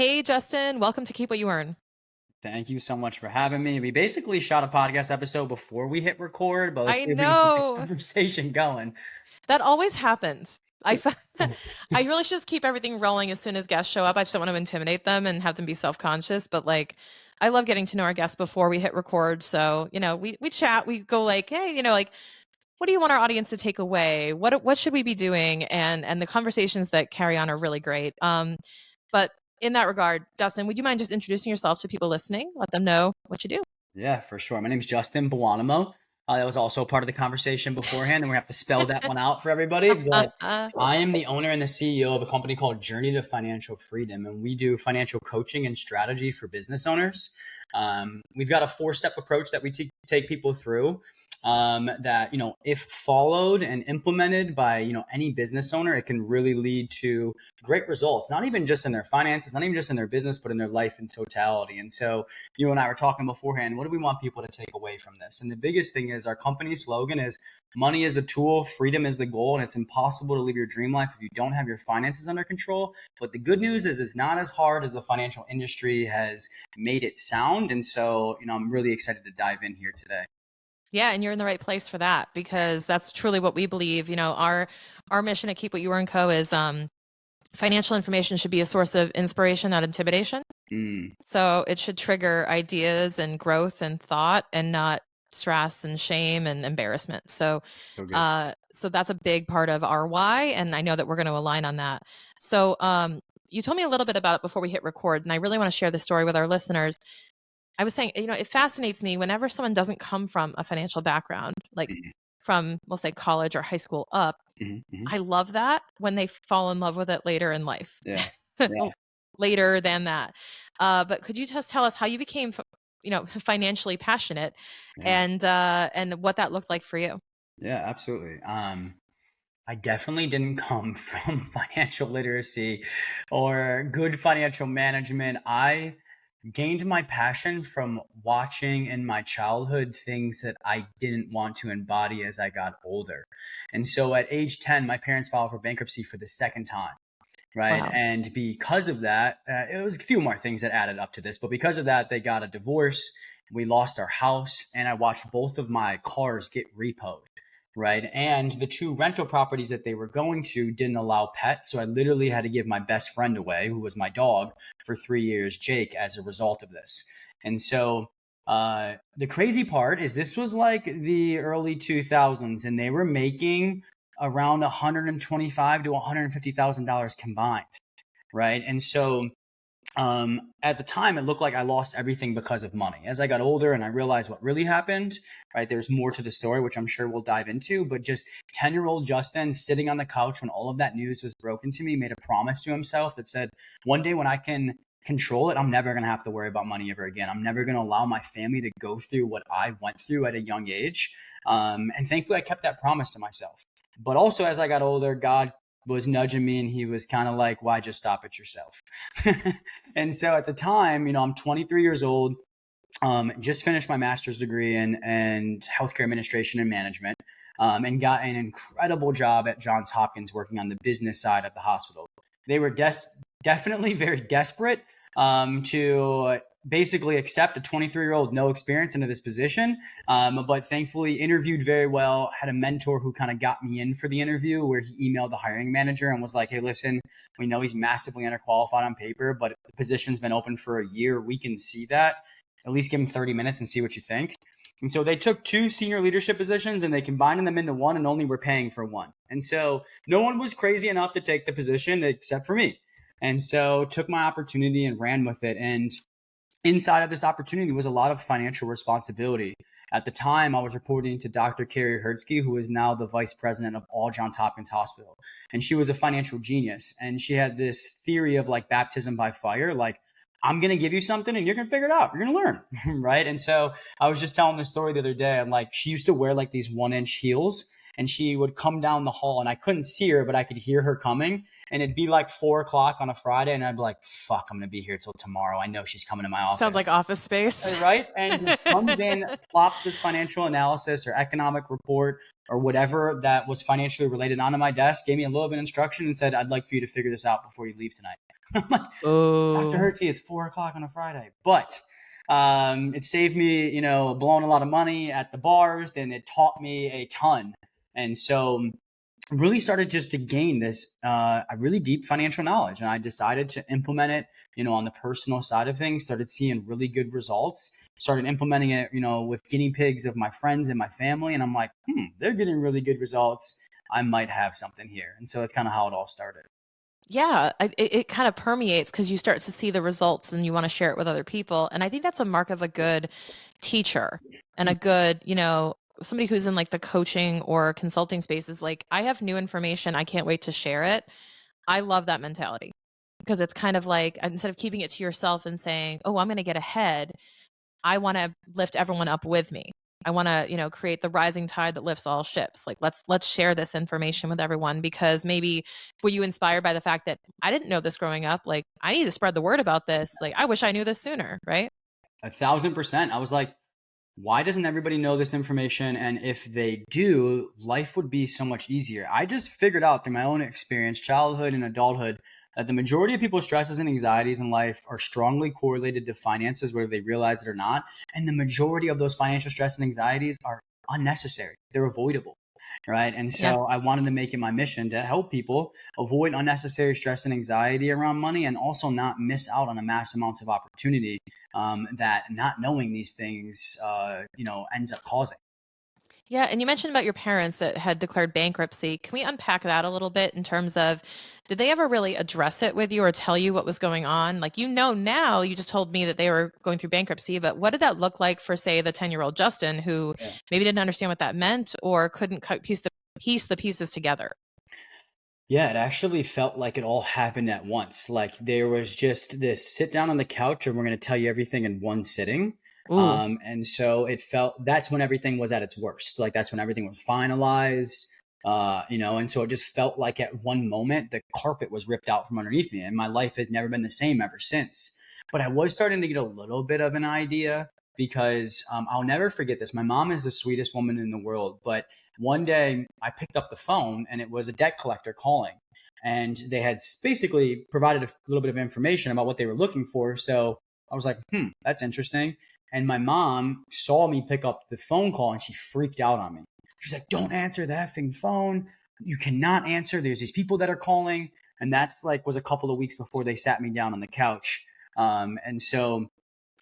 Hey, Justin, welcome to Keep What You Earn. Thank you so much for having me. We basically shot a podcast episode before we hit record, but let's I see if we can keep the know conversation going. that always happens. I really should just keep everything rolling as soon as guests show up. I just don't want to intimidate them and have them be self-conscious. But like, I love getting to know our guests before we hit record. So, we chat, we go like, hey, like, what do you want our audience to take away? What should we be doing? And the conversations that carry on are really great. But in that regard, Dustin, would you mind just introducing yourself to people listening? Let them know what you do. Yeah, for sure. My name is Justin Buonomo. That was also part of the conversation beforehand, and we have to spell that one out for everybody. But I am the owner and the CEO of a company called Journey to Financial Freedom, and we do financial coaching and strategy for business owners. We've got a 4-step approach that we take people through. That if followed and implemented by any business owner, it can really lead to great results, not even just in their finances, not even just in their business, but in their life in totality. And so you and I were talking beforehand, what do we want people to take away from this? And the biggest thing is our company slogan is money is the tool, freedom is the goal, and it's impossible to live your dream life if you don't have your finances under control. But the good news is it's not as hard as the financial industry has made it sound. And so I'm really excited to dive in here today. Yeah, and you're in the right place for that because that's truly what we believe. Our mission at Keep What You Earn Co. is financial information should be a source of inspiration, not intimidation. Mm, So it should trigger ideas and growth and thought, and not stress and shame and embarrassment. so good. So that's a big part of our why, and I know that we're going to align on that. So, you told me a little bit about it before we hit record, and I really want to share the story with our listeners. I was saying, it fascinates me whenever someone doesn't come from a financial background, like Mhm, from, we'll say, college or high school up. mhm, mhm. I love that when they fall in love with it later in life, Yeah. Yeah. later than that. But could you just tell us how you became, financially passionate, Yeah. and what that looked like for you? Yeah, absolutely. I definitely didn't come from financial literacy or good financial management. I gained my passion from watching in my childhood things that I didn't want to embody as I got older. And so at age 10, my parents filed for bankruptcy for the second time. Right. Wow. And because of that, it was a few more things that added up to this, but because of that, they got a divorce. We lost our house, and I watched both of my cars get repoed. Right. And the 2 rental properties that they were going to didn't allow pets. So I literally had to give my best friend away, who was my dog, for 3 years, Jake, as a result of this. And so the crazy part is this was like the early 2000s, and they were making around 125 to $150,000 combined, right? And so at the time, it looked like I lost everything because of money. As I got older and I realized what really happened, right? There's more to the story, which I'm sure we'll dive into. But just 10-year-old Justin sitting on the couch when all of that news was broken to me made a promise to himself that said, one day when I can control it, I'm never going to have to worry about money ever again. I'm never going to allow my family to go through what I went through at a young age. And thankfully, I kept that promise to myself. But also, as I got older, God was nudging me and he was kind of like, why just stop it yourself? And so at the time, I'm 23 years old, just finished my master's degree in healthcare administration and management, and got an incredible job at Johns Hopkins working on the business side of the hospital. They were definitely very desperate to basically accept a 23-year-old no experience into this position, but thankfully interviewed very well, had a mentor who kind of got me in for the interview, where he emailed the hiring manager and was like, hey, listen, we know he's massively underqualified on paper, but the position's been open for a year. We can see that. At least give him 30 minutes and see what you think. And so they took 2 senior leadership positions and they combined them into one, and only were paying for one. And so no one was crazy enough to take the position except for me. And so took my opportunity and ran with it. And inside of this opportunity was a lot of financial responsibility. At the time, I was reporting to Dr. Carrie Hertzke, who is now the vice president of all Johns Hopkins Hospital. And she was a financial genius. And she had this theory of like baptism by fire, like, I'm going to give you something and you're going to figure it out. You're going to learn. Right. And so I was just telling this story the other day, and like, she used to wear like these 1-inch heels, and she would come down the hall and I couldn't see her, but I could hear her coming. And it'd be like 4 o'clock on a Friday. And I'd be like, fuck, I'm going to be here till tomorrow. I know she's coming to my Sounds like office. Office Space. Right. And just comes in, plops this financial analysis or economic report or whatever that was financially related onto my desk, gave me a little bit of instruction and said, I'd like for you to figure this out before you leave tonight. I'm like, Dr. Oh. Hertzi, it's 4 o'clock on a Friday. But it saved me, blowing a lot of money at the bars, and it taught me a ton. And so really started just to gain this a really deep financial knowledge, and I decided to implement it, on the personal side of things. Started seeing really good results, started implementing it, with guinea pigs of my friends and my family, and I'm like, they're getting really good results. I might have something here. And so that's kind of how it all started. Yeah, it kind of permeates because you start to see the results and you want to share it with other people. And I think that's a mark of a good teacher and a good, somebody who's in like the coaching or consulting spaces. Like, I have new information, I can't wait to share it. I love that mentality because it's kind of like instead of keeping it to yourself and saying, "Oh, I'm going to get ahead," I want to lift everyone up with me. I want to, create the rising tide that lifts all ships. Like, let's share this information with everyone because maybe were you inspired by the fact that I didn't know this growing up? Like, I need to spread the word about this. Like, I wish I knew this sooner, right? 1,000%. I was like, why doesn't everybody know this information? And if they do, life would be so much easier. I just figured out through my own experience, childhood and adulthood, that the majority of people's stresses and anxieties in life are strongly correlated to finances, whether they realize it or not. And the majority of those financial stress and anxieties are unnecessary, they're avoidable. Right. And Yeah. so I wanted to make it my mission to help people avoid unnecessary stress and anxiety around money, and also not miss out on the mass amounts of opportunity that not knowing these things, ends up causing. Yeah, and you mentioned about your parents that had declared bankruptcy. Can we unpack that a little bit in terms of did they ever really address it with you or tell you what was going on? Like, now, you just told me that they were going through bankruptcy, but what did that look like for, say, the 10-year-old Justin who Yeah. maybe didn't understand what that meant or couldn't piece the pieces together? Yeah, it actually felt like it all happened at once. Like there was just this sit down on the couch and we're going to tell you everything in one sitting. Ooh, And so it felt that's when everything was at its worst. Like that's when everything was finalized. And so it just felt like at one moment the carpet was ripped out from underneath me, and my life had never been the same ever since. But I was starting to get a little bit of an idea because I'll never forget this. My mom is the sweetest woman in the world, but one day I picked up the phone and it was a debt collector calling. And they had basically provided a little bit of information about what they were looking for. So I was like, that's interesting. And my mom saw me pick up the phone call and she freaked out on me. She's like, don't answer the effing phone. You cannot answer. There's these people that are calling. And that's like was a couple of weeks before they sat me down on the couch. And so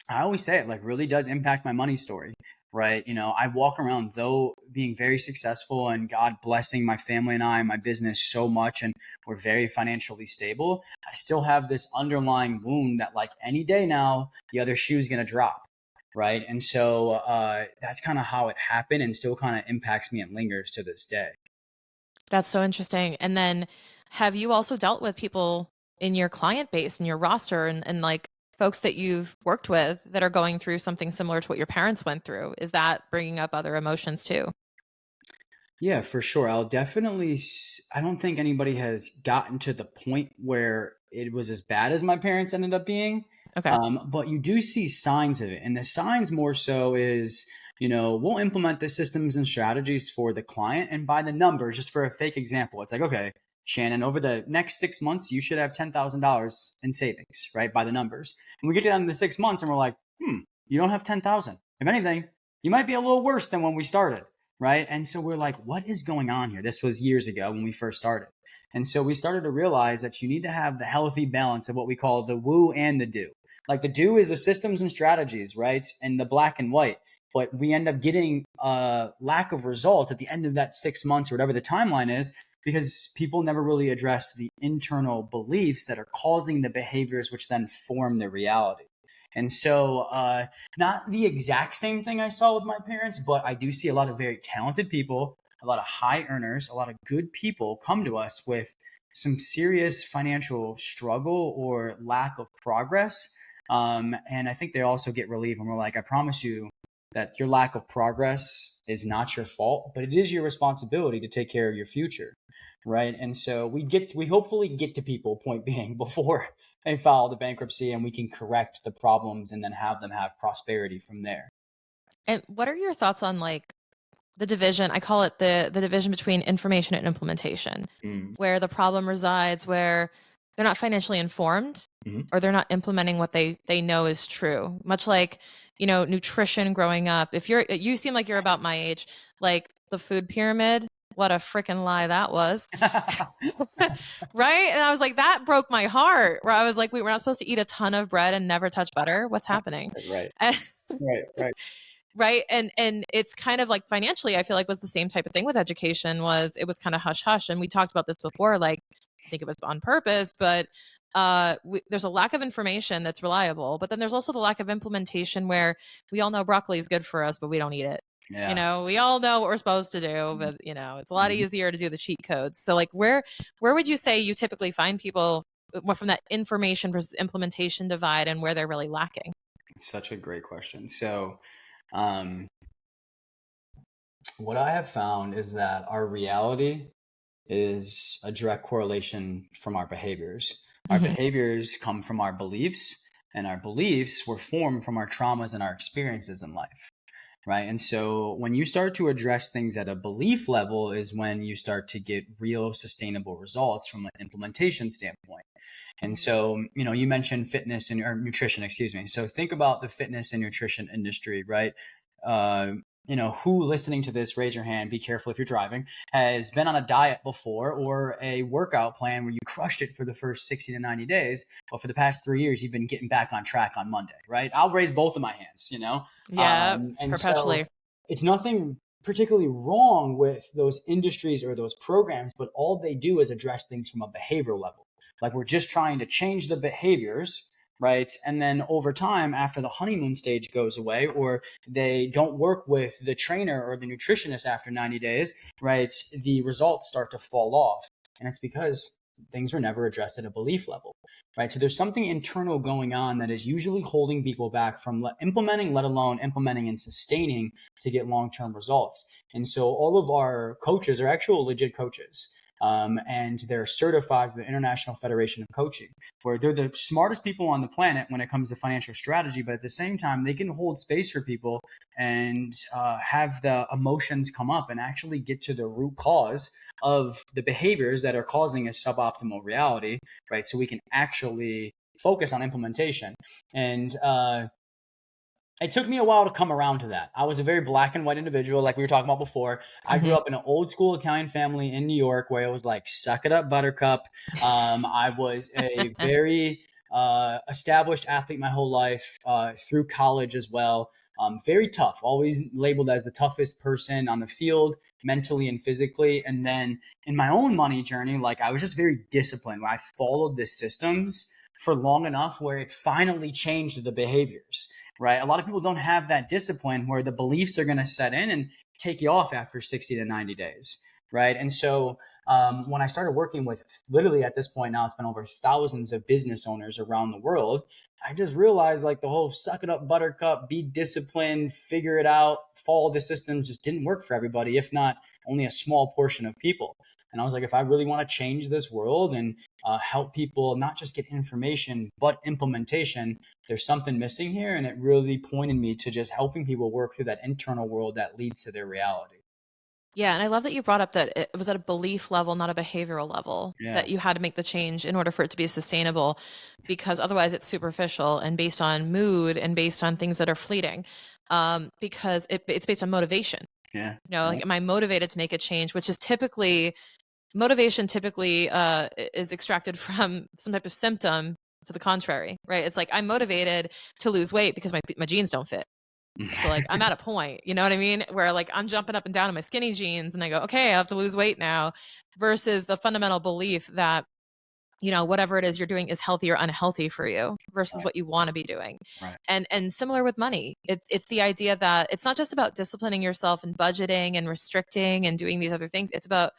I always say it like really does impact my money story, right? I walk around though being very successful and God blessing my family and I and my business so much, and we're very financially stable. I still have this underlying wound that like any day now the other shoe is going to drop, right? And so that's kind of how it happened, and still kind of impacts me and lingers to this day. that's so interesting. And then have you also dealt with people in your client base and your roster and like folks that you've worked with that are going through something similar to what your parents went through? Is that bringing up other emotions too? Yeah, for sure. I don't think anybody has gotten to the point where it was as bad as my parents ended up being. Okay. But you do see signs of it. And the signs more so is, we'll implement the systems and strategies for the client. And by the numbers, just for a fake example, it's like, okay, Shannon, over the next 6 months, you should have $10,000 in savings, right? By the numbers. And we get down to the 6 months and we're like, you don't have 10,000. If anything, you might be a little worse than when we started, right? And so we're like, what is going on here? This was years ago when we first started. And so we started to realize that you need to have the healthy balance of what we call the woo and the do. Like the do is the systems and strategies, right? And the black and white. But we end up getting a lack of results at the end of that 6 months or whatever the timeline is, because people never really address the internal beliefs that are causing the behaviors which then form the reality. And so, not the exact same thing I saw with my parents, but I do see a lot of very talented people, a lot of high earners, a lot of good people come to us with some serious financial struggle or lack of progress. And I think they also get relief. And we're like, I promise you that your lack of progress is not your fault, but it is your responsibility to take care of your future. Right. And so we hopefully get to people, point being, before they file the bankruptcy, and we can correct the problems and then have them have prosperity from there. And what are your thoughts on like the division? I call it the division between information and implementation, Mm. where the problem resides, where they're not financially informed, Mhm. or they're not implementing what they know is true. Much like, you know, nutrition growing up. If you seem like you're about my age, like the food pyramid, what a freaking lie that was. Right? And I was like, that broke my heart. Where I was like, wait, we're not supposed to eat a ton of bread and never touch butter. What's happening? Right. And Right. Right. right, and it's kind of like financially, I feel like was the same type of thing with education. Was it was kind of hush hush, and we talked about this before, like I think it was on purpose, but there's a lack of information that's reliable, but then there's also the lack of implementation, where we all know broccoli is good for us, but we don't eat it. You Yeah. know, we all know what we're supposed to do, but you know, it's a lot Mhm. easier to do the cheat codes. So like where would you say you typically find people from that information versus implementation divide, and where they're really lacking? Such a great question. So, um, what I have found is that our reality is a direct correlation from our behaviors. Our Hmm. behaviors come from our beliefs, and our beliefs were formed from our traumas and our experiences in life. Right. And so when you start to address things at a belief level is when you start to get real sustainable results from an implementation standpoint. And so, you know, you mentioned fitness and or nutrition, excuse me. So think about the fitness and nutrition industry, right? Uh, you know, who listening to this, raise your hand, be careful if you're driving, has been on a diet before or a workout plan where you crushed it for the first 60 to 90 days, but for the past 3 years, you've been getting back on track on Monday, right? I'll raise both of my hands, you know? Yeah, And so perpetually. it's nothing particularly wrong with those industries or those programs, but all they do is address things from a behavioral level. Like we're just trying to change the behaviors, right? And then over time, after the honeymoon stage goes away, or they don't work with the trainer or the nutritionist after 90 days, right? The results start to fall off. And it's because things were never addressed at a belief level, right? So there's something internal going on that is usually holding people back from implementing, let alone implementing and sustaining to get long term results. And so all of our coaches are actual legit coaches. And they're certified through the International Federation of Coaching, where they're the smartest people on the planet when it comes to financial strategy. But at the same time, they can hold space for people and have the emotions come up and actually get to the root cause of the behaviors that are causing a suboptimal reality, right? So we can actually focus on implementation. And it took me a while to come around to that. I was a very black and white individual, like we were talking about before. I grew Mhm. up in an old school Italian family in New York where it was like, suck it up, buttercup. I was a very established athlete my whole life, through college as well. Very tough, always labeled as the toughest person on the field, mentally and physically. And then in my own money journey, like I was just very disciplined. I followed the systems for long enough where it finally changed the behaviors, right? A lot of people don't have that discipline where the beliefs are going to set in and take you off after 60 to 90 days, right? And so when I started working with literally at this point now, it's been over thousands of business owners around the world. I just realized like the whole suck it up, buttercup, be disciplined, figure it out, follow the systems just didn't work for everybody, if not only a small portion of people. And I was like, if I really want to change this world and help people not just get information, but implementation, there's something missing here. And it really pointed me to just helping people work through that internal world that leads to their reality. Yeah, and I love that you brought up that it was at a belief level, not a behavioral level, Yeah. that you had to make the change in order for it to be sustainable, because otherwise it's superficial and based on mood and based on things that are fleeting. Because it's based on motivation. Yeah. You know, Yeah. like, am I motivated to make a change? Which is typically motivation. Typically, is extracted from some type of symptom to the contrary, right? It's like I'm motivated to lose weight because my jeans don't fit. So like I'm at a point, you know what I mean? Where like I'm jumping up and down in my skinny jeans and I go, okay, I have to lose weight now, versus the fundamental belief that, you know, whatever it is you're doing is healthy or unhealthy for you versus Right. what you want to be doing. Right. And similar with money. It's the idea that it's not just about disciplining yourself and budgeting and restricting and doing these other things. It's about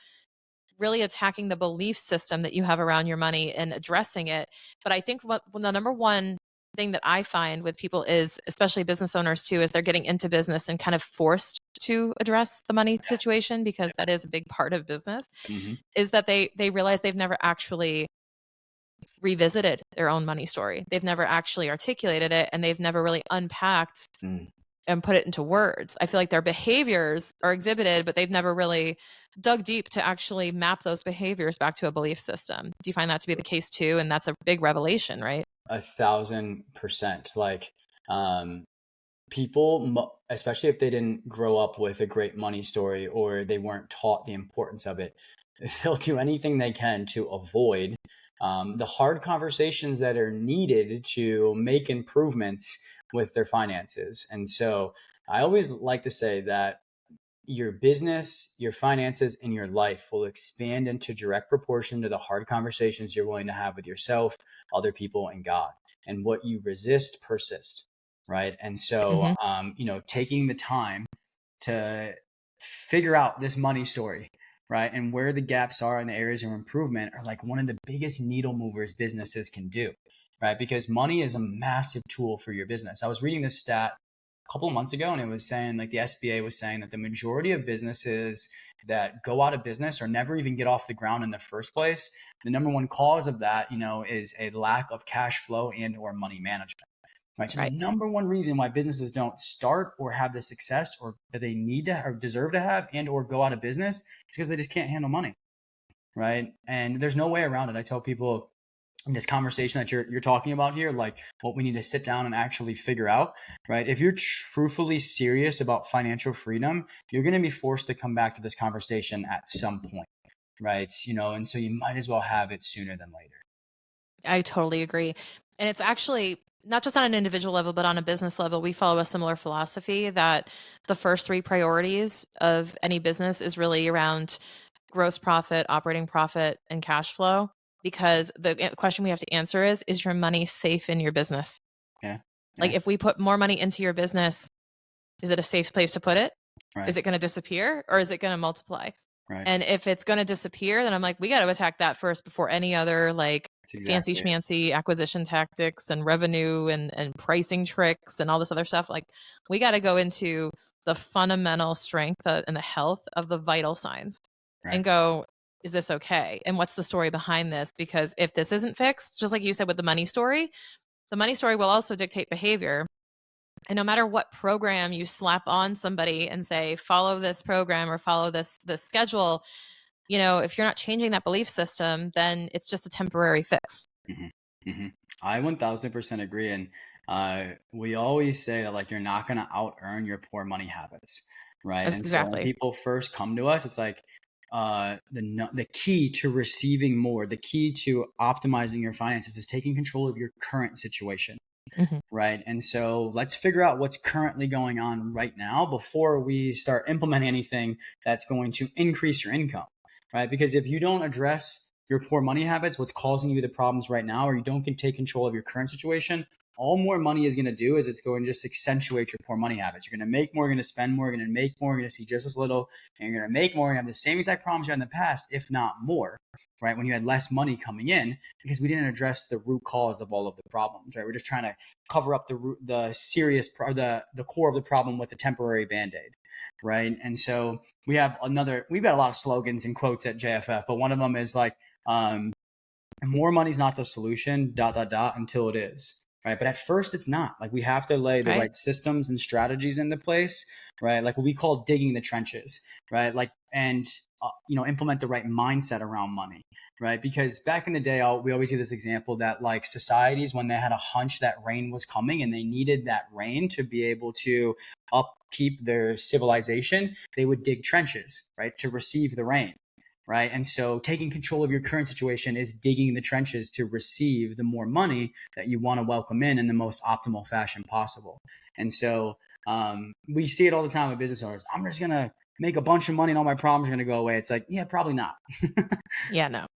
really attacking the belief system that you have around your money and addressing it. But I think what the number one thing that I find with people is, especially business owners too, is they're getting into business and kind of forced to address the money situation, because that is a big part of business, Hmm. is that they realize they've never actually revisited their own money story. They've never actually articulated it, and they've never really unpacked Mm. and put it into words. I feel like their behaviors are exhibited, but they've never really dug deep to actually map those behaviors back to a belief system. Do you find that to be the case too? And that's a big revelation, right? 1,000%. Like, people, especially if they didn't grow up with a great money story or they weren't taught the importance of it, they'll do anything they can to avoid the hard conversations that are needed to make improvements with their finances. And so I always like to say that your business, your finances, and your life will expand into direct proportion to the hard conversations you're willing to have with yourself, other people, and God. And what you resist persists, right? And so, Mm-hmm. taking the time to figure out this money story, right, and where the gaps are and the areas of improvement are like one of the biggest needle movers businesses can do, right? Because money is a massive tool for your business. I was reading this stat couple of months ago, and it was saying, like, the SBA was saying that the majority of businesses that go out of business or never even get off the ground in the first place, the number one cause of that, is a lack of cash flow and or money management. Right. So the Right. number one reason why businesses don't start or have the success or that they need to or deserve to have and or go out of business is because they just can't handle money. Right. And there's no way around it. I tell people in this conversation that you're talking about here, like what we need to sit down and actually figure out, right? If you're truthfully serious about financial freedom, you're going to be forced to come back to this conversation at some point, right? And so you might as well have it sooner than later. I totally agree. And it's actually not just on an individual level, but on a business level, we follow a similar philosophy that the first three priorities of any business is really around gross profit, operating profit, and cash flow. Because the question we have to answer is your money safe in your business? Yeah. Like Yeah. if we put more money into your business, is it a safe place to put it? Right. Is it going to disappear or is it going to multiply? Right. And if it's going to disappear, then I'm like, we got to attack that first before any other like That's fancy exactly it. schmancy acquisition tactics and revenue and pricing tricks and all this other stuff. Like we got to go into the fundamental strength and the health of the vital signs Right. and go, is this okay? And what's the story behind this? Because if this isn't fixed, just like you said with the money story will also dictate behavior. And no matter what program you slap on somebody and say, follow this program or follow this schedule, if you're not changing that belief system, then it's just a temporary fix. Mm-hmm. Mm-hmm. I 1,000% agree. And we always say that, like, you're not going to out earn your poor money habits, right? And so when Exactly. people first come to us, it's like the key to receiving more, the key to optimizing your finances is taking control of your current situation. Hmm. Right. And so let's figure out what's currently going on right now before we start implementing anything that's going to increase your income. Right. Because if you don't address your poor money habits, what's causing you the problems right now, or you don't can take control of your current situation, all more money is going to do is it's going to just accentuate your poor money habits. You're going to make more, you're going to spend more, you're going to make more, you're going to see just as little, and you're going to make more and have the same exact problems you had in the past, if not more, right? When you had less money coming in, because we didn't address the root cause of all of the problems, right? We're just trying to cover up the serious the core of the problem with a temporary band-aid, right? And so we've got a lot of slogans and quotes at JFF, but one of them is like, more money's not the solution, ... until it is. Right. But at first it's not. Like, we have to lay the Right. right systems and strategies into place, right? Like what we call digging the trenches, right? Like, and implement the right mindset around money, right? Because back in the day, we always see this example that, like, societies, when they had a hunch that rain was coming and they needed that rain to be able to upkeep their civilization, they would dig trenches, right, to receive the rain. Right. And so taking control of your current situation is digging the trenches to receive the more money that you want to welcome in the most optimal fashion possible. And so we see it all the time with business owners. I'm just going to make a bunch of money and all my problems are going to go away. It's like, yeah, probably not. Yeah, no.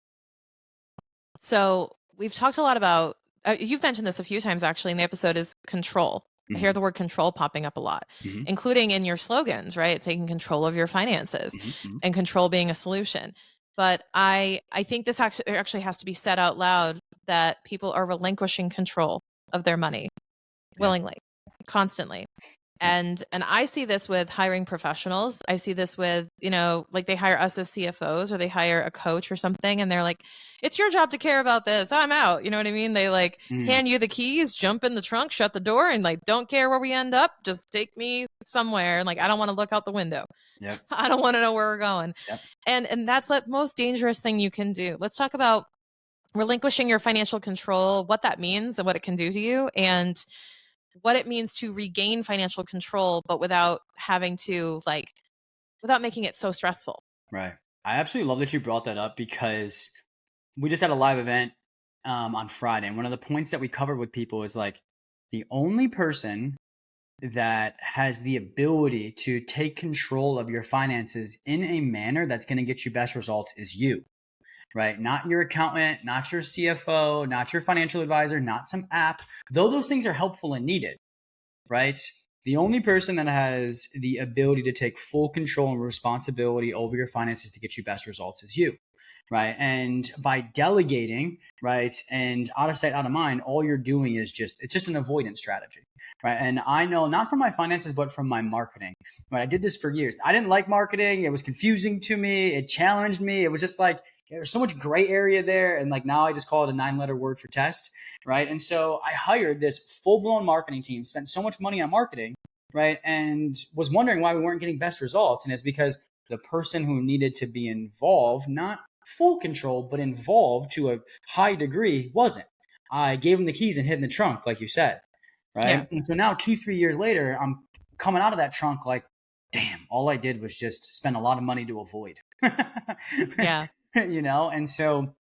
So we've talked a lot about, you've mentioned this a few times actually in the episode, is control. I hear Mm-hmm. the word control popping up a lot, Mm-hmm. including in your slogans, right? Taking control of your finances Mm-hmm. and control being a solution. But I think this actually has to be said out loud that people are relinquishing control of their money Yeah. willingly, constantly. Yep. And I see this with hiring professionals. I see this with, like they hire us as CFOs or they hire a coach or something and they're like, it's your job to care about this. I'm out. You know what I mean? They like Mm, hand you the keys, jump in the trunk, shut the door, and like don't care where we end up. Just take me somewhere. And like I don't want to look out the window. yep. I don't want to know where we're going. Yep. And that's the most dangerous thing you can do. Let's talk about relinquishing your financial control, what that means and what it can do to you, and what it means to regain financial control, but without having to without making it so stressful. Right. I absolutely love that you brought that up because we just had a live event on Friday. And one of the points that we covered with people is like the only person that has the ability to take control of your finances in a manner that's going to get you best results is you, right? Not your accountant, not your CFO, not your financial advisor, not some app, though those things are helpful and needed, right? The only person that has the ability to take full control and responsibility over your finances to get you best results is you, right? And by delegating, right, and out of sight, out of mind, all you're doing is it's just an avoidance strategy, right? And I know not from my finances, but from my marketing, right? I did this for years. I didn't like marketing. It was confusing to me. It challenged me. It was just like, there's so much gray area there. And like now I just call it a 9-letter word for test, right? And so I hired this full-blown marketing team, spent so much money on marketing, right? And was wondering why we weren't getting best results. And it's because the person who needed to be involved, not full control, but involved to a high degree, wasn't. I gave him the keys and hid in the trunk, like you said, Yeah. right? And so now 2-3 years later, I'm coming out of that trunk like, damn, all I did was just spend a lot of money to avoid. Yeah. And so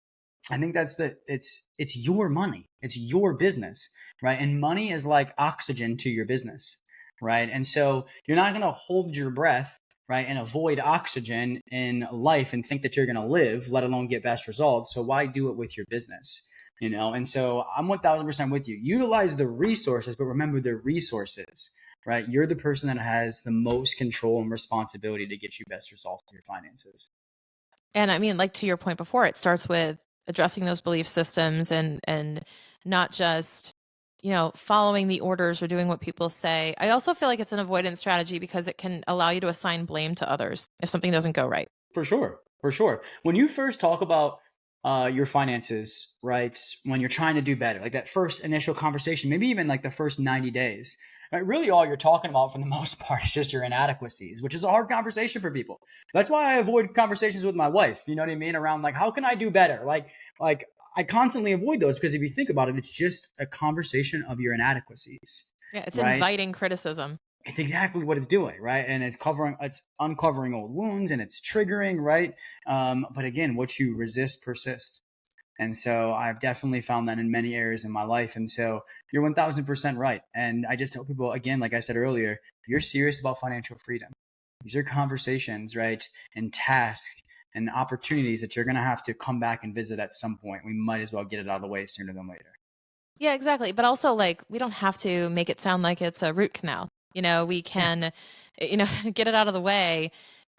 I think it's your money. It's your business, right? And money is like oxygen to your business, right? And so you're not going to hold your breath, right, and avoid oxygen in life and think that you're going to live, let alone get best results. So why do it with your business? And so I'm 1000% with you. Utilize the resources, but remember the resources, right? You're the person that has the most control and responsibility to get you best results in your finances. And I mean, like to your point before, it starts with addressing those belief systems and not just, following the orders or doing what people say. I also feel like it's an avoidance strategy because it can allow you to assign blame to others if something doesn't go right. For sure. For sure. When you first talk about your finances, right? When you're trying to do better, like that first initial conversation, maybe even like the first 90 days, right? Really all you're talking about for the most part is just your inadequacies, which is a hard conversation for people. That's why I avoid conversations with my wife, you know what I mean? Around like, how can I do better? Like I constantly avoid those because if you think about it, it's just a conversation of your inadequacies, Yeah, it's right? inviting criticism. It's exactly what it's doing, right? And it's uncovering old wounds and it's triggering, right? But again, what you resist persists. And so I've definitely found that in many areas in my life. And so you're 1000% right. And I just tell people, again, like I said earlier, if you're serious about financial freedom, these are conversations, right? And tasks and opportunities that you're going to have to come back and visit at some point. We might as well get it out of the way sooner than later. Yeah, exactly. But also, like, we don't have to make it sound like it's a root canal. We Yeah, can, get it out of the way.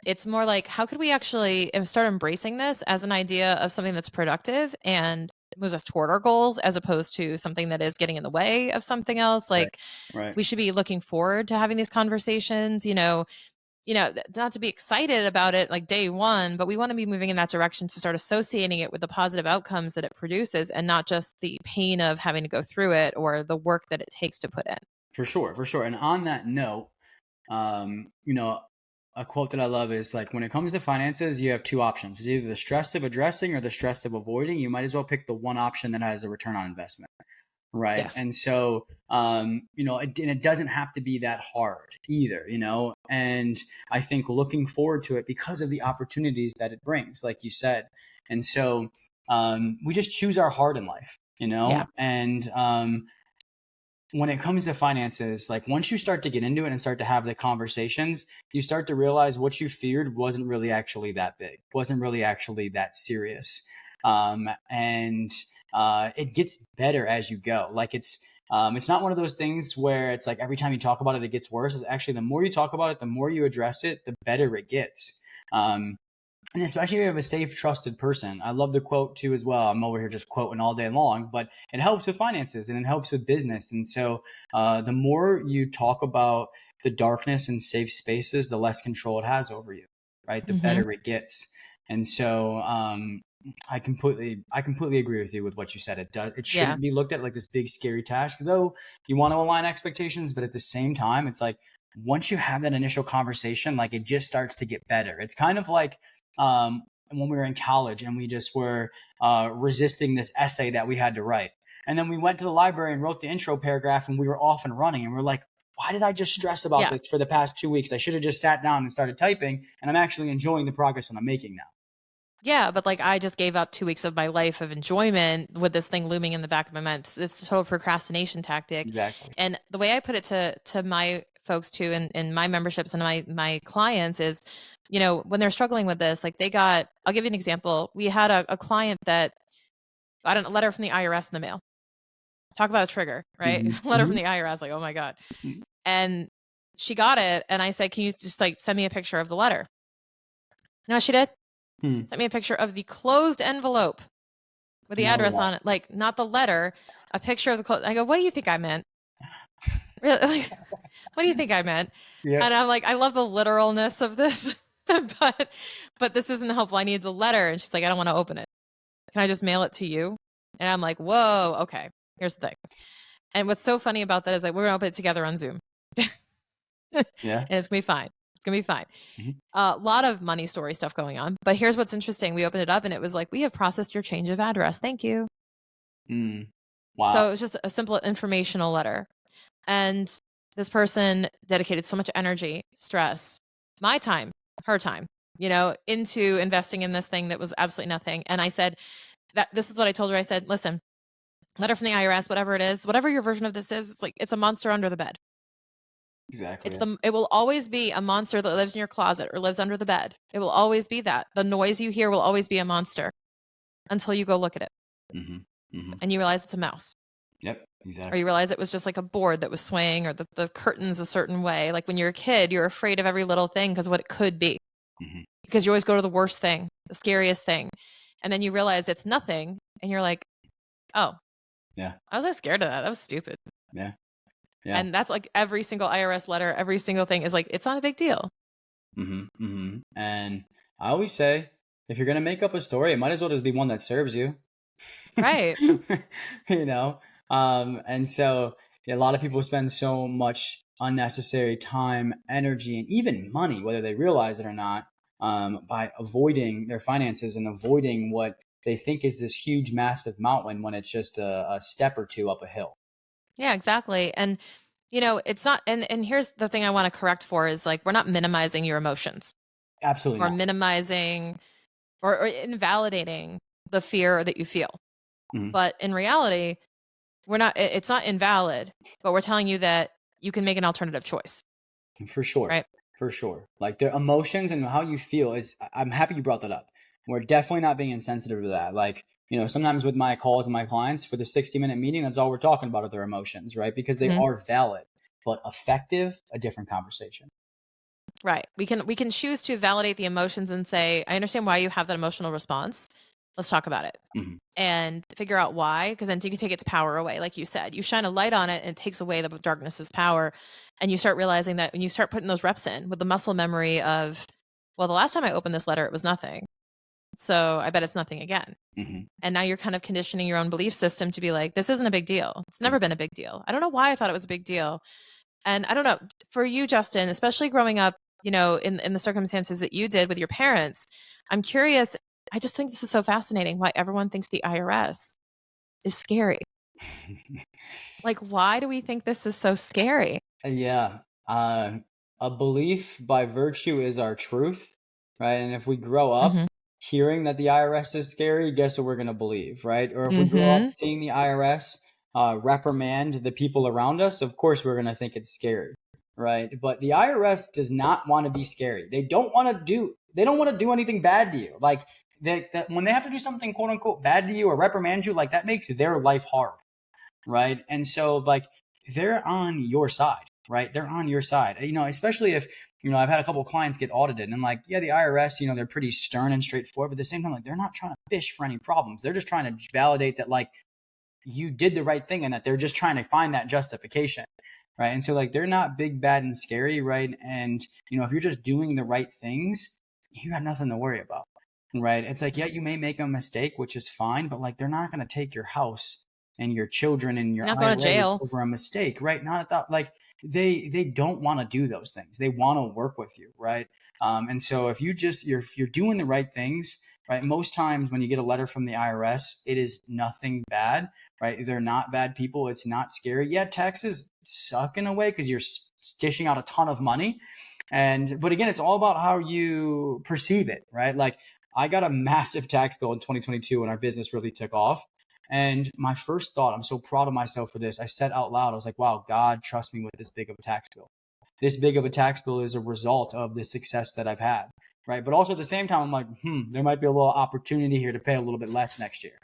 It's more like, how could we actually start embracing this as an idea of something that's productive and moves us toward our goals as opposed to something that is getting in the way of something else? right, Like, right. we should be looking forward to having these conversations, not to be excited about it like day one, but we want to be moving in that direction to start associating it with the positive outcomes that it produces and not just the pain of having to go through it or the work that it takes to put in. For sure, for sure. And on that note, um, you know, a quote that I love is like, when it comes to finances, you have two options. It's either the stress of addressing or the stress of avoiding. You might as well pick the one option that has a return on investment. Right. Yes. And so, and it doesn't have to be that hard either. And I think looking forward to it because of the opportunities that it brings, like you said. And so, we just choose our heart in life. Yeah. And, when it comes to finances, like once you start to get into it and start to have the conversations, you start to realize what you feared wasn't really actually that big, wasn't really actually that serious. And it gets better as you go. Like it's not one of those things where it's like every time you talk about it, it gets worse. It's actually the more you talk about it, the more you address it, the better it gets. And especially if you have a safe, trusted person. I love the quote too as well. I'm over here just quoting all day long, but it helps with finances and it helps with business. And so the more you talk about the darkness and safe spaces, the less control it has over you, right? The Mhm. better it gets. And so I completely agree with you with what you said. It Yeah. shouldn't be looked at like this big scary task, though you want to align expectations, but at the same time, it's like once you have that initial conversation, like it just starts to get better. It's kind of like when we were in college and we just were resisting this essay that we had to write. And then we went to the library and wrote the intro paragraph and we were off and running. And we're like, why did I just stress about Yeah. this for the past 2 weeks? I should have just sat down and started typing, and I'm actually enjoying the progress that I'm making now. Yeah, but like I just gave up 2 weeks of my life of enjoyment with this thing looming in the back of my mind. It's a total procrastination tactic. Exactly. And the way I put it to my folks too and my memberships and my clients is, when they're struggling with this, like I'll give you an example. We had a client that got a letter from the IRS in the mail. Talk about a trigger, right? Hmm. Letter from Hmm. the IRS, like, oh my God. And she got it. And I said, can you just like send me a picture of the letter? You know what she did? Hmm. Sent me a picture of the closed envelope with the No address way. on it, like not the letter, a picture of the clothes. I go, what do you think I meant? Really? Like, what do you think I meant? And Yep. I'm like, I love the literalness of this, but this isn't helpful. I need the letter. And she's like, I don't want to open it. Can I just mail it to you? And I'm like, whoa, okay. Here's the thing. And what's so funny about that is like we're gonna open it together on Zoom. And Yeah. it's gonna be fine. It's gonna be fine. Hmm. A lot of money story stuff going on. But here's what's interesting. We opened it up and it was like, we have processed your change of address. Thank you. Mm. Wow. So it was just a simple informational letter. And this person dedicated so much energy, stress, my time, her time, into investing in this thing that was absolutely nothing. And I said that this is what I told her. I said, listen, letter from the IRS, whatever it is, whatever your version of this is, it's like it's a monster under the bed. Exactly. It will always be a monster that lives in your closet or lives under the bed. It will always be that. The noise you hear will always be a monster until you go look at it Hmm. Hmm. and you realize it's a mouse. Yep. Or you Exactly. realize it was just like a board that was swaying or the curtains a certain way. Like when you're a kid, you're afraid of every little thing because what it could be. Hmm. Because you always go to the worst thing, the scariest thing. And then you realize it's nothing. And you're like, oh, Yeah. I was like scared of that. That was stupid. Yeah. Yeah. And that's like every single IRS letter, every single thing is like, it's not a big deal. Hmm. Hmm. And I always say, if you're gonna make up a story, it might as well just be one that serves you. Right. you know and so yeah, a lot of people spend so much unnecessary time, energy, and even money, whether they realize it or not, by avoiding their finances and avoiding what they think is this huge massive mountain when it's just a step or two up a hill. Yeah, exactly. And it's not and here's the thing I want to correct for is like we're not minimizing your emotions Absolutely or not. minimizing or invalidating the fear that you feel. Mhm. But in reality, it's not invalid, but we're telling you that you can make an alternative choice, For sure. right? For sure. Like their emotions and how you feel is, I'm happy you brought that up. We're definitely not being insensitive to that. Like, sometimes with my calls and my clients for the 60-minute meeting, that's all we're talking about are their emotions, right? Because they Mhm. are valid, but effective, a different conversation. Right. We can choose to validate the emotions and say, I understand why you have that emotional response. Let's talk about it. Hmm. And figure out why, because then you can take its power away. Like you said, you shine a light on it and it takes away the darkness's power. And you start realizing that when you start putting those reps in with the muscle memory of, well, the last time I opened this letter, it was nothing. So I bet it's nothing again. Hmm. And now you're kind of conditioning your own belief system to be like, this isn't a big deal. It's never been a big deal. I don't know why I thought it was a big deal. And I don't know, for you, Justin, especially growing up, in the circumstances that you did with your parents, I'm curious. I just think this is so fascinating why everyone thinks the IRS is scary. Like, why do we think this is so scary? Yeah. Uh, a belief by virtue is our truth, right? And if we grow up Mhm. hearing that the IRS is scary, guess what we're going to believe, right? Or if we grow up Mhm. seeing the IRS reprimand the people around us, of course we're going to think it's scary, right? But the IRS does not want to be scary. They don't want to do. They don't want to do anything bad to you. Like when they have to do something quote unquote bad to you or reprimand you, like that makes their life hard, right? And so like they're on your side, right? They're on your side. Especially if I've had a couple of clients get audited, and I'm like, yeah, the IRS, they're pretty stern and straightforward, but at the same time, like they're not trying to fish for any problems. They're just trying to validate that like you did the right thing and that they're just trying to find that justification. right? And so like they're not big, bad, and scary, right? And if you're just doing the right things, you got nothing to worry about, right? It's like, yeah, you may make a mistake, which is fine, but like they're not going to take your house and your children and your You're not going to IRA jail. over a mistake, right? Not at that, like they don't want to do those things. They want to work with you, right? And so if you're doing the right things, right? Most times when you get a letter from the IRS, it is nothing bad, right? They're not bad people. It's not scary. Yeah, taxes suck in a way because you're dishing out a ton of money. But again, it's all about how you perceive it, right? Like I got a massive tax bill in 2022 when our business really took off. And my first thought, I'm so proud of myself for this. I said out loud, I was like, wow, God, trust me with this big of a tax bill. This big of a tax bill is a result of the success that I've had. Right. But also at the same time, I'm like, there might be a little opportunity here to pay a little bit less next year.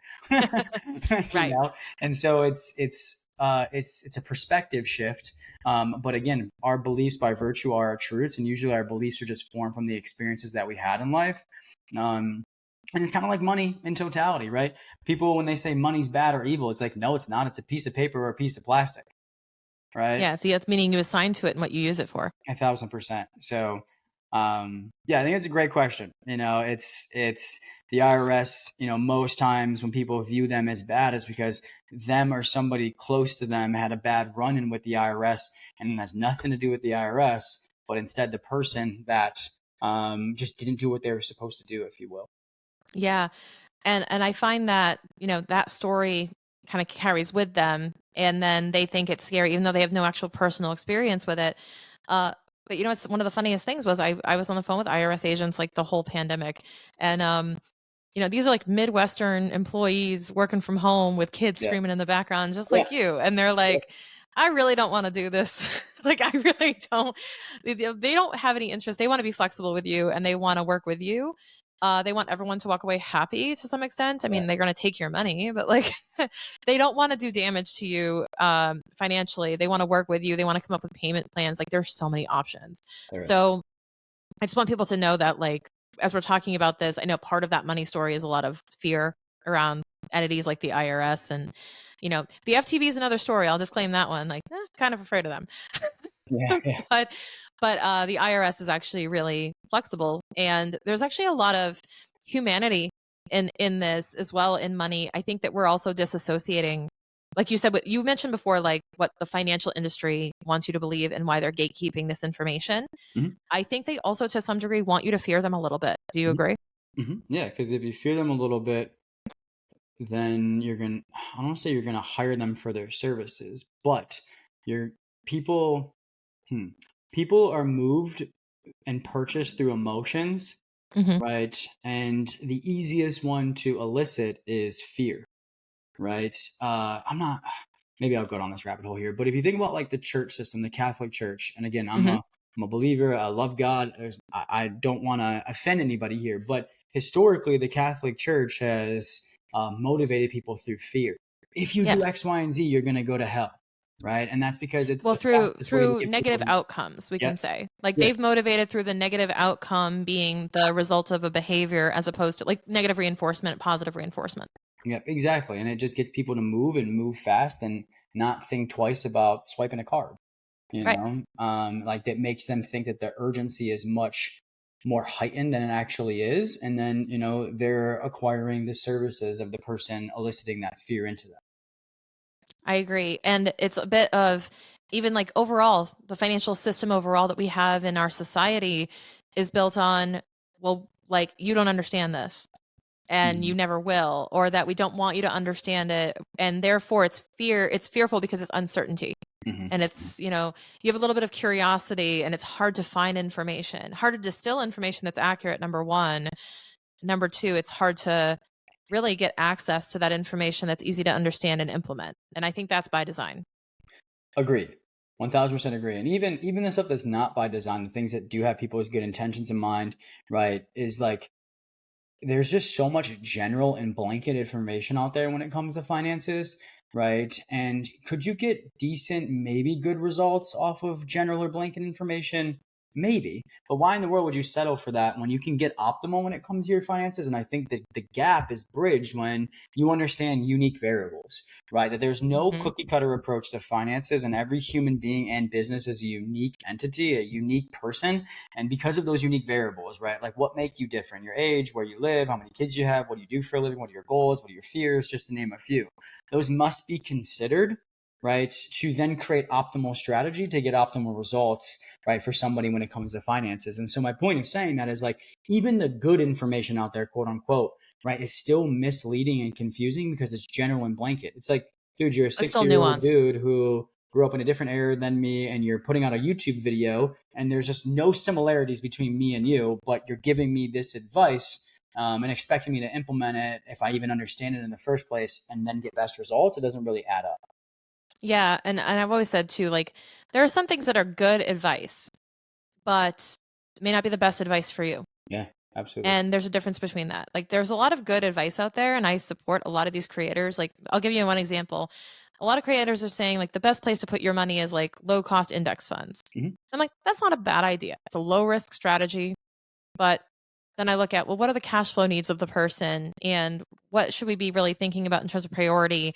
Right. And so it's a perspective shift. But again, our beliefs by virtue are our truths, and usually our beliefs are just formed from the experiences that we had in life. And it's kind of like money in totality, right? People, when they say money's bad or evil, it's like, no, it's not. It's a piece of paper or a piece of plastic, right? Yeah. See, that's meaning you assign to it and what you use it for. 1,000%. So, yeah, I think it's a great question. It's the IRS. Most times when people view them as bad, is because them or somebody close to them had a bad run-in with the IRS, and it has nothing to do with the IRS, but instead the person that just didn't do what they were supposed to do, if you will. Yeah. And I find that, that story kind of carries with them, and then they think it's scary even though they have no actual personal experience with it. Uh but it's one of the funniest things was I was on the phone with IRS agents like the whole pandemic, and these are like Midwestern employees working from home with kids Yeah. screaming in the background, just Yeah. like you. And they're like, I really don't want to do this. Like, I really don't. They don't have any interest. They want to be flexible with you and they want to work with you. They want everyone to walk away happy to some extent. I Right. mean, they're going to take your money, but like, they don't want to do damage to you financially. They want to work with you. They want to come up with payment plans. Like, there's so many options. All right. So, I just want people to know that, like, as we're talking about this, I know part of that money story is a lot of fear around entities like the IRS, and the FTB is another story. I'll just claim that one. Like, kind of afraid of them, Yeah. Yeah. but the IRS is actually really flexible, and there's actually a lot of humanity in this as well in money. I think that we're also disassociating, like you said, what you mentioned before, like what the financial industry wants you to believe and why they're gatekeeping this information. Mhm. I think they also, to some degree, want you to fear them a little bit. Do you agree? Yeah, because if you fear them a little bit, then I don't want to say you're gonna hire them for their services, but your people hmm, people are moved and purchased through emotions, Hmm. right? And the easiest one to elicit is fear, right? I'm not. Maybe I'll go down this rabbit hole here, but if you think about like the church system, the Catholic Church, and again, I'm Hmm. a believer. I love God. I don't want to offend anybody here, but historically, the Catholic Church has motivated people through fear. If you do Yes. X, Y, and Z, you're going to go to hell, right? And that's because it's Well, the through fastest way to through get people negative to. outcomes, we Yep. can say. Like, Yeah. they've motivated through the negative outcome being the result of a behavior, as opposed to like negative reinforcement, positive reinforcement. Yep. Exactly. And it just gets people to move and move fast and not think twice about swiping a card. Right. Like that makes them think that the urgency is much more heightened than it actually is. And then, they're acquiring the services of the person eliciting that fear into them. I agree. And it's a bit of, even like overall, the financial system overall that we have in our society is built on, well, like, you don't understand this and Mhm. you never will, or that we don't want you to understand it. And therefore it's fearful because it's uncertainty. Mhm. And it's, you have a little bit of curiosity, and it's hard to find information, hard to distill information that's accurate, number one. Number two, it's hard to really get access to that information that's easy to understand and implement. And I think that's by design. Agreed. 1,000% agree. And even the stuff that's not by design, the things that do have people's good intentions in mind, right, is like there's just so much general and blanket information out there when it comes to finances, right? And could you get decent, maybe good results off of general or blanket information? Maybe, but why in the world would you settle for that when you can get optimal when it comes to your finances? And I think that the gap is bridged when you understand unique variables, right? That there's no Hmm. cookie cutter approach to finances, and every human being and business is a unique entity, a unique person. And because of those unique variables, right? Like what make you different, your age, where you live, how many kids you have, what do you do for a living, what are your goals, what are your fears, just to name a few. Those must be considered, right? To then create optimal strategy to get optimal results, right, for somebody when it comes to finances. And so my point of saying that is like even the good information out there, quote unquote, right, is still misleading and confusing because it's general and blanket. It's like, dude, you're a It's still 60-year-old nuanced. dude who grew up in a different era than me, and you're putting out a YouTube video, and there's just no similarities between me and you, but you're giving me this advice. And expecting me to implement it if I even understand it in the first place and then get best results, it doesn't really add up. Yeah, and I've always said too, like there are some things that are good advice, but it may not be the best advice for you. Yeah, absolutely. And there's a difference between that. Like there's a lot of good advice out there and I support a lot of these creators. Like I'll give you one example. A lot of creators are saying like the best place to put your money is like low cost index funds. Hmm. I'm like, that's not a bad idea. It's a low risk strategy. But then I look at, well, what are the cash flow needs of the person and what should we be really thinking about in terms of priority?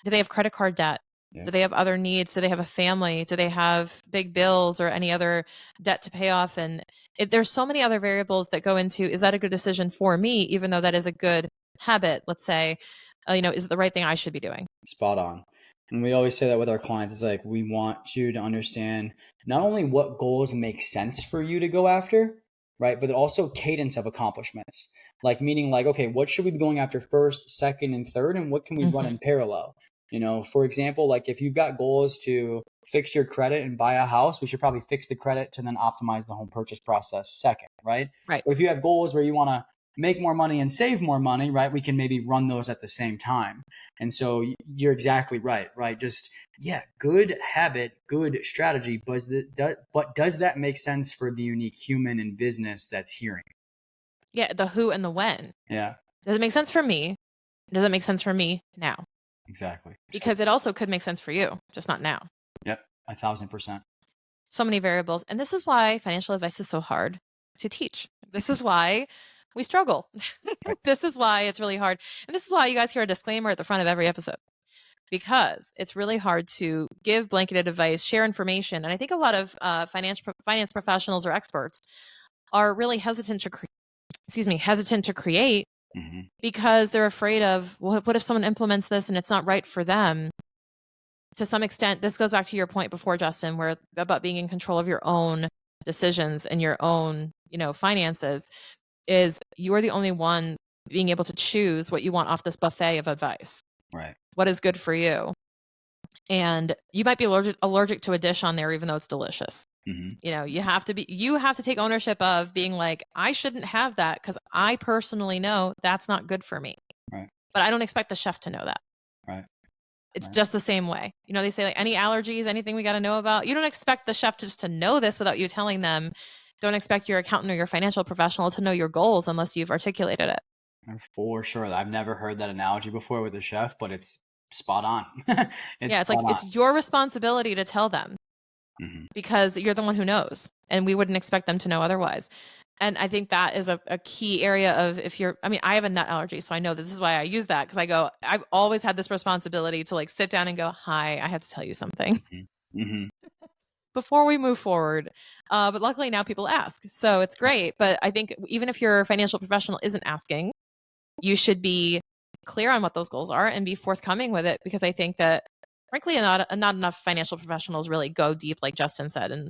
Do they have credit card debt? Yeah. Do they have other needs? Do they have a family? Do they have big bills or any other debt to pay off? And there's so many other variables that go into, is that a good decision for me, even though that is a good habit? Let's say, is it the right thing I should be doing? Spot on. And we always say that with our clients. It's like we want you to understand not only what goals make sense for you to go after, right? But also cadence of accomplishments. Like meaning like, okay, what should we be going after first, second, and third? And what can we run Hmm. in parallel? For example, like if you've got goals to fix your credit and buy a house, we should probably fix the credit to then optimize the home purchase process second, right? Right. But if you have goals where you want to make more money and save more money, right? We can maybe run those at the same time. And so you're exactly right, right? Just, yeah, good habit, good strategy. But does that make sense for the unique human in business that's hearing? Yeah. The who and the when. Yeah, Does it make sense for me? Does it make sense for me now? exactly. So, Because it also could make sense for you, just not now. yep, 1,000%. So many variables. And this is why financial advice is so hard to teach. This is why we struggle. Right. This is why it's really hard. And this is why you guys hear a disclaimer at the front of every episode because it's really hard to give blanketed advice, share information. And I think a lot of finance professionals or experts are really hesitant to create Hmm. because they're afraid of, well, what if someone implements this and it's not right for them? To some extent, this goes back to your point before, Justin, where about being in control of your own decisions and your own, finances, is you are the only one being able to choose what you want off this buffet of advice. Right. What is good for you? And you might be allergic to a dish on there, even though it's delicious. Hmm. You have to take ownership of being like, I shouldn't have that because I personally know that's not good for me. Right. But I don't expect the chef to know that. Right. It's Right. just the same way. They say like any allergies, anything we got to know about. You don't expect the chef just to know this without you telling them. Don't expect your accountant or your financial professional to know your goals unless you've articulated it. For sure. I've never heard that analogy before with a chef, but it's spot on. It's Yeah, it's like spot on. it's your responsibility to tell them Hmm. because you're the one who knows, and we wouldn't expect them to know otherwise. And I think that is a key area of I have a nut allergy, so I know that this is why I use that because I've always had this responsibility to like sit down and go, hi, I have to tell you something. Hmm. Hmm. Before we move forward. But luckily now people ask. So it's great. But I think even if your financial professional isn't asking, you should be clear on what those goals are and be forthcoming with it because I think that frankly not enough financial professionals really go deep like Justin said and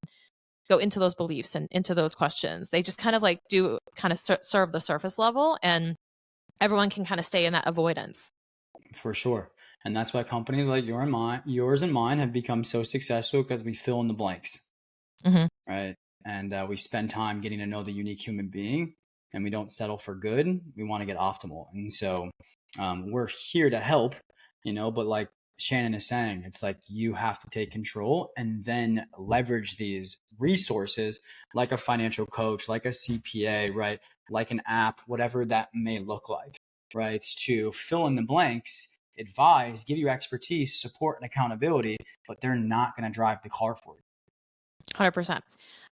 go into those beliefs and into those questions. They just kind of like do kind of serve the surface level and everyone can kind of stay in that avoidance. For sure. And that's why companies like yours and mine have become so successful because we fill in the blanks, Hmm. right? And we spend time getting to know the unique human being, and we don't settle for good. We want to get optimal. And so we're here to help, but like Shannon is saying, it's like you have to take control and then leverage these resources like a financial coach, like a CPA, right? Like an app, whatever that may look like, right? To fill in the blanks, advise, give you expertise, support, and accountability, but they're not going to drive the car for you. 100%.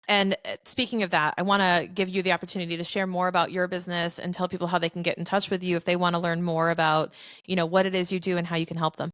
And speaking of that, I want to give you the opportunity to share more about your business and tell people how they can get in touch with you if they want to learn more about, what it is you do and how you can help them.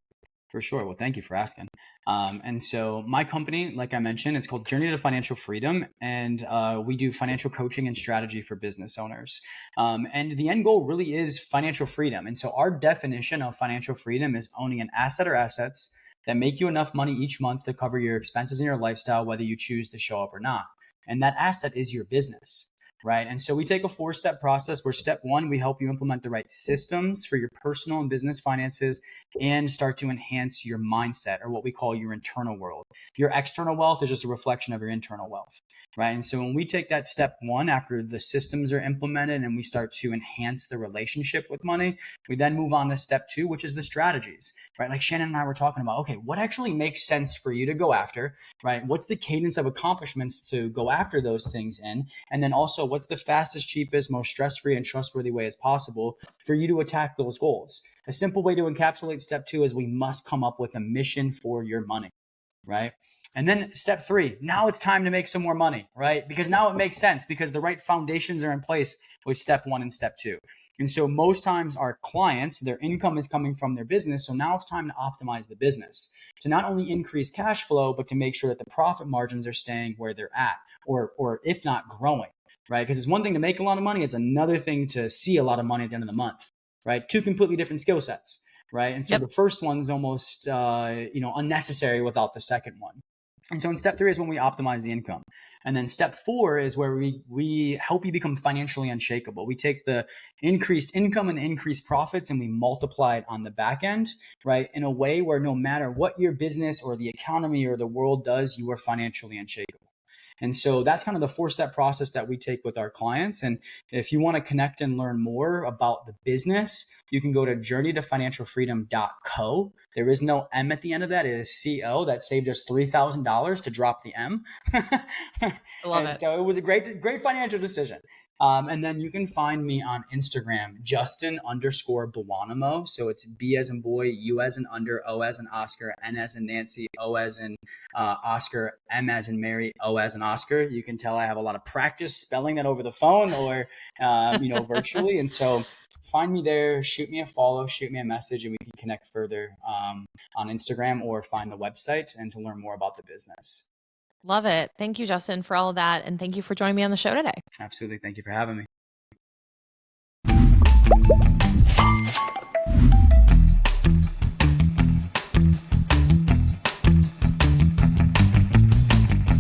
For sure. Well, thank you for asking. And so, my company, like I mentioned, it's called Journey to Financial Freedom, and we do financial coaching and strategy for business owners. And the end goal really is financial freedom. And so, our definition of financial freedom is owning an asset or assets that make you enough money each month to cover your expenses and your lifestyle, whether you choose to show up or not. And that asset is your business. Right. And so we take a 4-step process where step one, we help you implement the right systems for your personal and business finances and start to enhance your mindset, or what we call your internal world. Your external wealth is just a reflection of your internal wealth, right? And so when we take that step one after the systems are implemented and we start to enhance the relationship with money, we then move on to step two, which is the strategies, right? Like Shannon and I were talking about, okay, what actually makes sense for you to go after, right? What's the cadence of accomplishments to go after those things in? And then also, what's the fastest, cheapest, most stress-free and trustworthy way as possible for you to attack those goals? A simple way to encapsulate step two is we must come up with a mission for your money, right? And then step three, now it's time to make some more money, right? Because now it makes sense because the right foundations are in place with step one and step two. And so most times our clients, their income is coming from their business. So now it's time to optimize the business to not only increase cash flow, but to make sure that the profit margins are staying where they're at, or if not growing, right? Because it's one thing to make a lot of money. It's another thing to see a lot of money at the end of the month, right? Two completely different skill sets, right? And so Yep. the first one's almost, unnecessary without the second one. And so in step three is when we optimize the income. And then step four is where we help you become financially unshakable. We take the increased income and the increased profits and we multiply it on the back end, right? In a way where no matter what your business or the economy or the world does, you are financially unshakable. And so that's kind of the 4-step process that we take with our clients. And if you want to connect and learn more about the business, you can go to journeytofinancialfreedom.co. There is no M at the end of that. It is CO. That saved us $3,000 to drop the M. I love And it. so it was a great financial decision. And then you can find me on Instagram, Justin_Buonomo. So it's B as in boy, U as in under, O as in Oscar, N as in Nancy, O as in Oscar, M as in Mary, O as in Oscar. You can tell I have a lot of practice spelling that over the phone or, virtually. And so find me there, shoot me a follow, shoot me a message, and we can connect further on Instagram or find the website and to learn more about the business. Love it. Thank you, Justin, for all of that. And thank you for joining me on the show today. Absolutely. Thank you for having me.